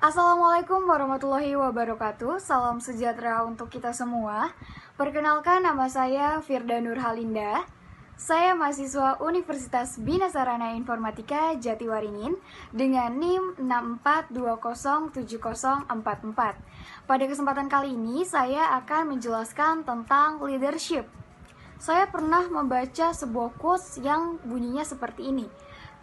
Assalamualaikum warahmatullahi wabarakatuh. Salam sejahtera untuk kita semua. Perkenalkan, nama saya Firda Nurhalinda. Saya mahasiswa Universitas Bina Sarana Informatika Jatiwaringin dengan NIM 64207044. Pada kesempatan kali ini saya akan menjelaskan tentang leadership. Saya pernah membaca sebuah quotes yang bunyinya seperti ini.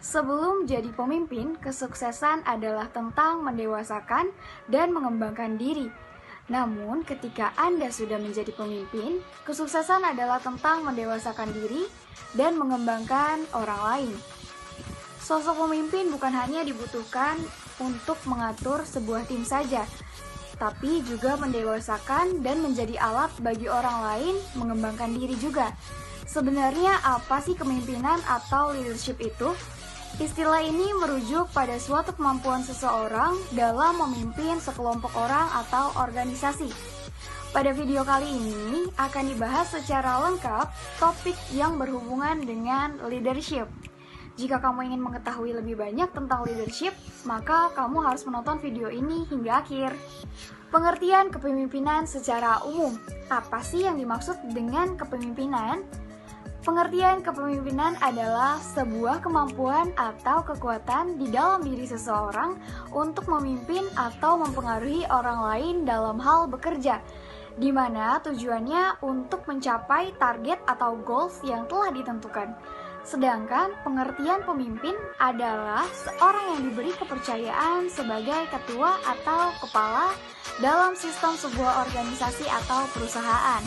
Sebelum jadi pemimpin, kesuksesan adalah tentang mendewasakan dan mengembangkan diri. Namun, ketika Anda sudah menjadi pemimpin, kesuksesan adalah tentang mendewasakan diri dan mengembangkan orang lain. Sosok pemimpin bukan hanya dibutuhkan untuk mengatur sebuah tim saja, tapi juga mendewasakan dan menjadi alat bagi orang lain mengembangkan diri juga. Sebenarnya apa sih kepemimpinan atau leadership itu? Istilah ini merujuk pada suatu kemampuan seseorang dalam memimpin sekelompok orang atau organisasi. Pada video kali ini akan dibahas secara lengkap topik yang berhubungan dengan leadership. Jika kamu ingin mengetahui lebih banyak tentang leadership, maka kamu harus menonton video ini hingga akhir. Pengertian kepemimpinan secara umum. Apa sih yang dimaksud dengan kepemimpinan? Pengertian kepemimpinan adalah sebuah kemampuan atau kekuatan di dalam diri seseorang untuk memimpin atau mempengaruhi orang lain dalam hal bekerja, di mana tujuannya untuk mencapai target atau goals yang telah ditentukan. Sedangkan pengertian pemimpin adalah seorang yang diberi kepercayaan sebagai ketua atau kepala dalam sistem sebuah organisasi atau perusahaan.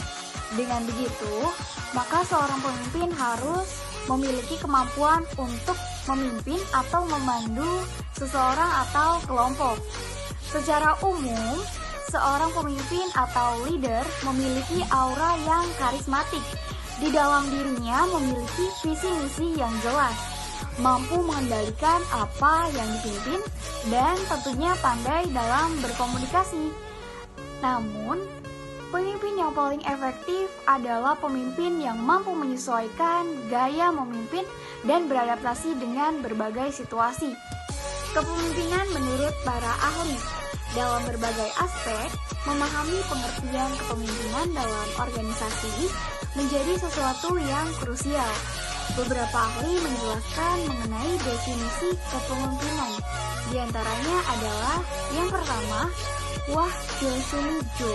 Dengan begitu, maka seorang pemimpin harus memiliki kemampuan untuk memimpin atau memandu seseorang atau kelompok. Secara umum, seorang pemimpin atau leader memiliki aura yang karismatik. Di dalam dirinya memiliki visi misi yang jelas, mampu mengendalikan apa yang dipimpin, dan tentunya pandai dalam berkomunikasi. Namun, pemimpin yang paling efektif adalah pemimpin yang mampu menyesuaikan gaya memimpin dan beradaptasi dengan berbagai situasi. Kepemimpinan menurut para ahli dalam berbagai aspek, memahami pengertian kepemimpinan dalam organisasi menjadi sesuatu yang krusial. Beberapa ahli menjelaskan mengenai definisi kepemimpinan. Di antaranya adalah yang pertama, Wah Kyo-Sung Jo.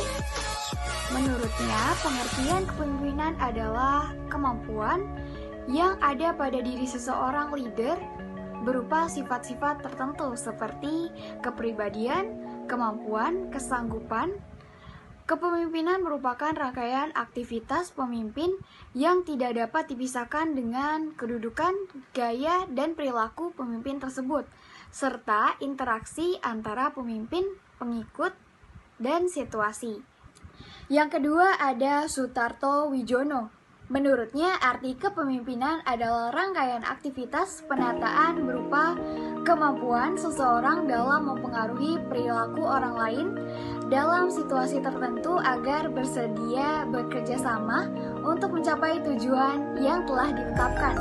Menurutnya, pengertian kepemimpinan adalah kemampuan yang ada pada diri seseorang leader berupa sifat-sifat tertentu seperti kepribadian, kemampuan, kesanggupan. Kepemimpinan merupakan rangkaian aktivitas pemimpin yang tidak dapat dipisahkan dengan kedudukan, gaya, dan perilaku pemimpin tersebut, serta interaksi antara pemimpin, pengikut, dan situasi. Yang kedua ada Sutarto Wijono. Menurutnya, arti kepemimpinan adalah rangkaian aktivitas penataan berupa kemampuan seseorang dalam mempengaruhi perilaku orang lain dalam situasi tertentu agar bersedia bekerja sama untuk mencapai tujuan yang telah ditetapkan.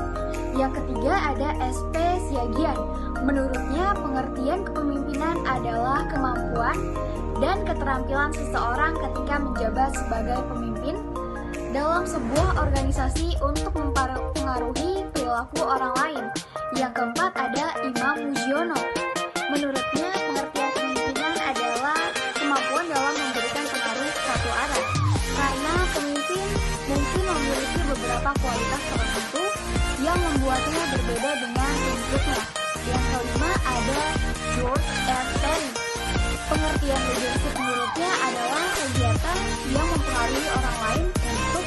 Yang ketiga ada SP Siagian. Menurutnya, pengertian kepemimpinan adalah kemampuan dan keterampilan seseorang ketika menjabat sebagai pemimpin dalam sebuah organisasi untuk mempengaruhi perilaku orang lain. Yang keempat ada Imam Mujiono. Menurutnya, pengertian kepemimpinan adalah kemampuan dalam memberikan pengaruh satu arah, karena pemimpin mungkin memiliki beberapa kualitas tertentu yang membuatnya berbeda dengan pengikutnya. Yang kelima ada George R. Terry. Pengertian leadership menurutnya adalah kegiatan yang mempengaruhi orang lain untuk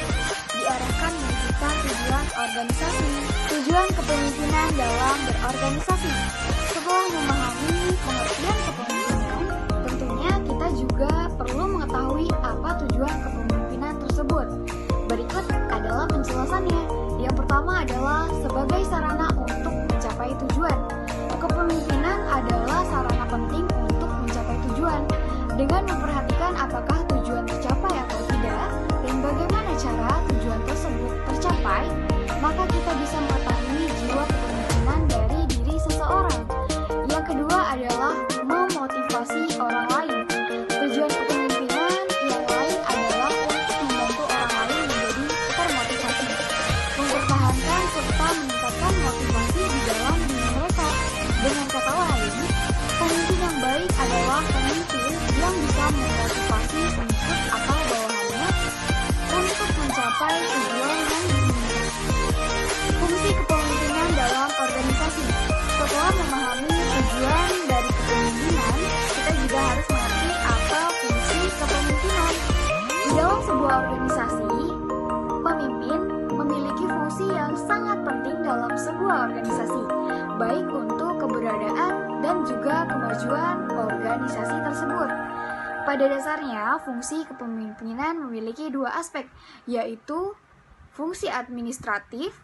diarahkan mewujudkan tujuan organisasi. Tujuan kepemimpinan dalam berorganisasi. Setelah memahami pengertian kepemimpinan, tentunya kita juga perlu mengetahui apa tujuan kepemimpinan tersebut. Berikut adalah penjelasannya. Yang pertama adalah sebagai sarana untuk mencapai tujuan. Kepemimpinan adalah sarana penting untuk mencapai tujuan. Dengan memperhatikan apakah tujuan tercapai atau tidak, dan bagaimana cara tujuan tersebut tercapai, maka kita bisa mengetahui jiwa kepemimpinan dari diri seseorang. Yang kedua adalah memotivasi orang baik adalah pemimpin yang bisa memotivasi pengikut atau bawahannya untuk mencapai tujuan yang diinginkan. Fungsi kepemimpinan dalam organisasi. Setelah memahami tujuan dari kepemimpinan, kita juga harus mengerti apa fungsi kepemimpinan. Di dalam sebuah organisasi, pemimpin memiliki fungsi yang sangat penting dalam sebuah organisasi, baik untuk keberadaan dan juga kemajuan organisasi tersebut. Pada dasarnya, fungsi kepemimpinan memiliki dua aspek, yaitu fungsi administratif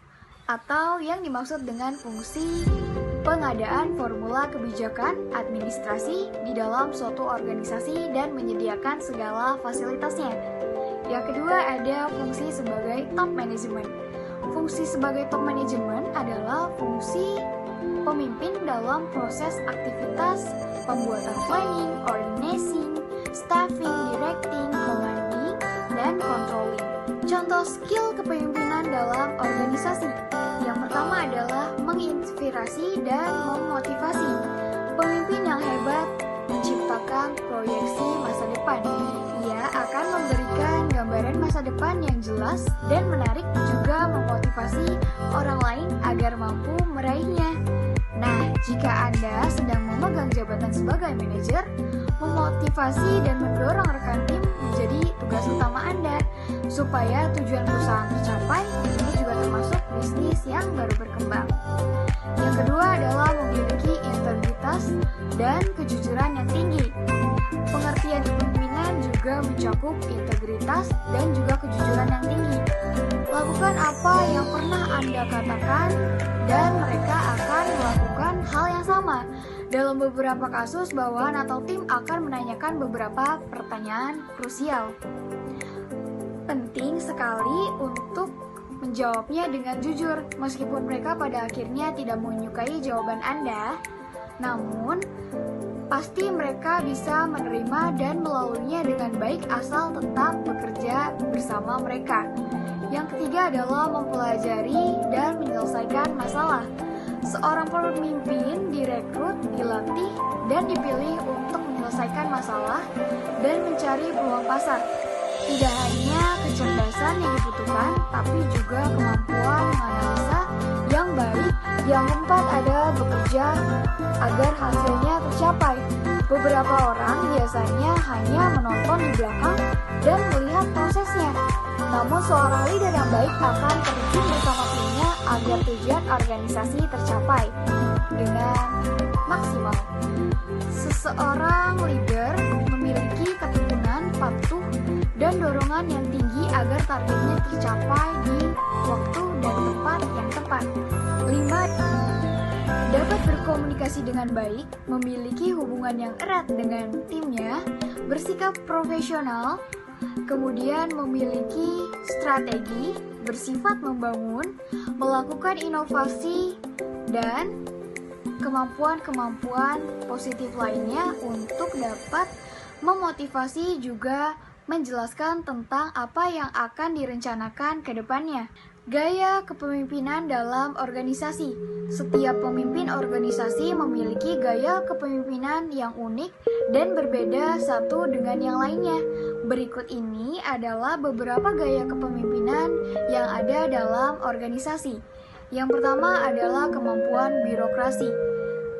atau yang dimaksud dengan fungsi pengadaan formula kebijakan administrasi di dalam suatu organisasi dan menyediakan segala fasilitasnya. Yang kedua ada fungsi sebagai top management. Fungsi sebagai top management adalah fungsi pemimpin dalam proses aktivitas pembuatan planning, organizing, staffing, directing, commanding, dan controlling. Contoh skill kepemimpinan dalam organisasi. Yang pertama adalah menginspirasi dan memotivasi. Pemimpin yang hebat menciptakan proyeksi masa depan. Ia akan memberikan gambaran masa depan yang jelas dan menarik, juga memotivasi orang lain agar mampu meraihnya. Nah, jika Anda sedang memegang jabatan sebagai manajer, memotivasi dan mendorong rekan tim menjadi tugas utama Anda supaya tujuan perusahaan tercapai. Ini juga termasuk bisnis yang baru berkembang. Yang kedua adalah memiliki integritas dan kejujuran yang tinggi. Pengertian kepemimpinan juga mencakup integritas dan juga kejujuran yang tinggi. Lakukan apa yang pernah Anda katakan dan mereka akan melakukan hal yang sama. Dalam beberapa kasus, bawahan atau tim akan menanyakan beberapa pertanyaan krusial. Penting sekali untuk menjawabnya dengan jujur, meskipun mereka pada akhirnya tidak menyukai jawaban Anda. Namun, pasti mereka bisa menerima dan melaluinya dengan baik asal tetap bekerja bersama mereka. Yang ketiga adalah mempelajari dan menyelesaikan masalah. Seorang pemimpin direkrut, dilatih, dan dipilih untuk menyelesaikan masalah dan mencari peluang pasar. Tidak hanya kecerdasan yang dibutuhkan, tapi juga kemampuan menganalisa yang baik. Yang keempat ada bekerja agar hasilnya tercapai. Beberapa orang biasanya hanya menonton di belakang dan melihat prosesnya. Namun seorang leader yang baik akan terjun bersama timnya agar tujuan organisasi tercapai dengan maksimal. Seseorang leader memiliki ketekunan, patuh, dan dorongan yang tinggi agar targetnya tercapai di waktu dan tempat yang tepat. 5. Dapat berkomunikasi dengan baik, memiliki hubungan yang erat dengan timnya, bersikap profesional, kemudian memiliki strategi, bersifat membangun, melakukan inovasi, dan kemampuan-kemampuan positif lainnya untuk dapat memotivasi juga menjelaskan tentang apa yang akan direncanakan ke depannya. Gaya kepemimpinan dalam organisasi. Setiap pemimpin organisasi memiliki gaya kepemimpinan yang unik dan berbeda satu dengan yang lainnya. Berikut ini adalah beberapa gaya kepemimpinan yang ada dalam organisasi. Yang pertama adalah kemampuan birokrasi.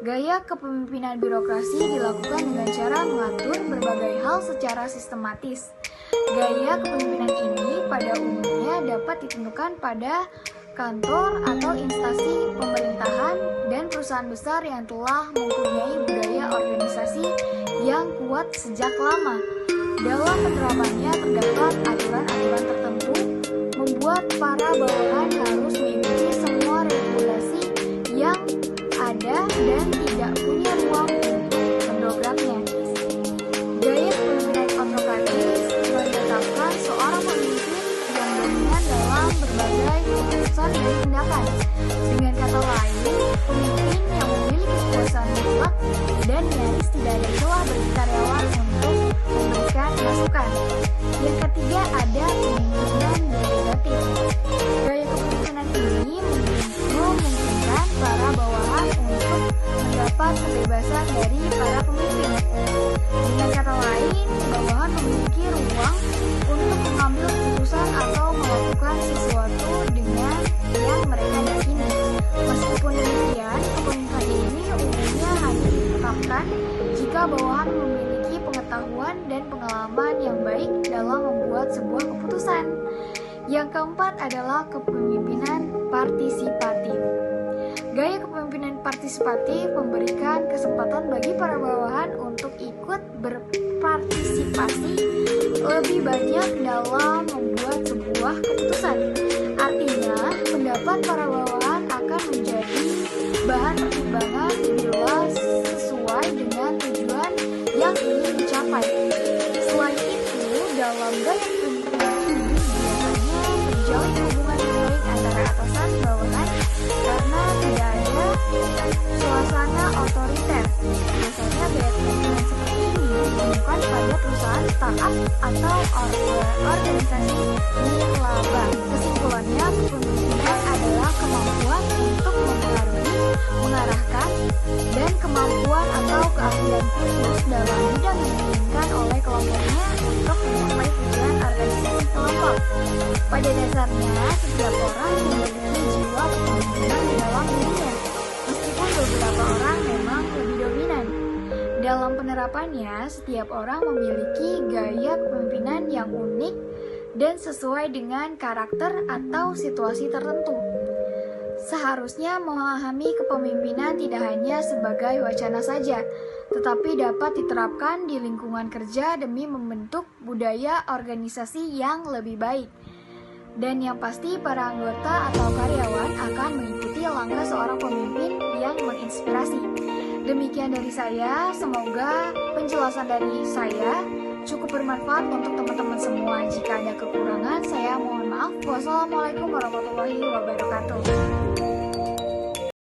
Gaya kepemimpinan birokrasi dilakukan dengan cara mengatur berbagai hal secara sistematis. Gaya kepemimpinan ini pada umumnya dapat ditentukan pada kantor atau instansi pemerintahan dan perusahaan besar yang telah mempunyai budaya organisasi yang kuat sejak lama. Dalam penerapannya terdapat aturan-aturan tertentu membuat para bawahan harus mengikuti semua regulasi yang ada dan tidak punya ruang untuk mendobraknya. Gaya kepemimpinan autokratis menetapkan seorang pemimpin yang dominan dalam berbagai keputusan dan tindakan. Dengan kata lain, pemimpin yang memiliki kekuasaan mutlak dan nyaris tidak ada celah bagi karyawan untuk memberikan masukan. Yang ketiga ada kepemimpinan delegatif. Gaya kepemimpinan ini memungkinkan para bawahan untuk bawahan memiliki pengetahuan dan pengalaman yang baik dalam membuat sebuah keputusan. Yang keempat adalah kepemimpinan partisipatif. Gaya kepemimpinan partisipatif memberikan kesempatan bagi para bawahan untuk ikut berpartisipasi lebih banyak dalam membuat sebuah keputusan. Artinya, pendapat para bawahan akan menjadi bahan pertimbangan bila sesuai dengan tujuan yang ingin dicapai. Selain itu, dalam gaya kepemimpinan ini biasanya terjalin hubungan yang baik antara atasan bawahan karena tidak ada suasana otoriter. Biasanya gaya kepemimpinan seperti ini ditemukan pada perusahaan startup atau organisasi nirlaba. Kesimpulannya, kepemimpinan adalah kemampuan untuk mempengaruhi, mengarahkan, dan kemampuan atau keahlian khusus dalam bidang yang diinginkan oleh kelompoknya untuk mencapai tujuan organisasi kelompok. Pada dasarnya, setiap orang memiliki jiwa kepemimpinan di dalam dirinya, meskipun beberapa orang memang lebih dominan. Dalam penerapannya, setiap orang memiliki gaya kepemimpinan yang unik dan sesuai dengan karakter atau situasi tertentu. Seharusnya memahami kepemimpinan tidak hanya sebagai wacana saja, tetapi dapat diterapkan di lingkungan kerja demi membentuk budaya organisasi yang lebih baik. Dan yang pasti para anggota atau karyawan akan mengikuti langkah seorang pemimpin yang menginspirasi. Demikian dari saya, semoga penjelasan dari saya cukup bermanfaat untuk teman-teman semua. Jika ada kekurangan, saya mohon maaf. Wassalamualaikum warahmatullahi wabarakatuh.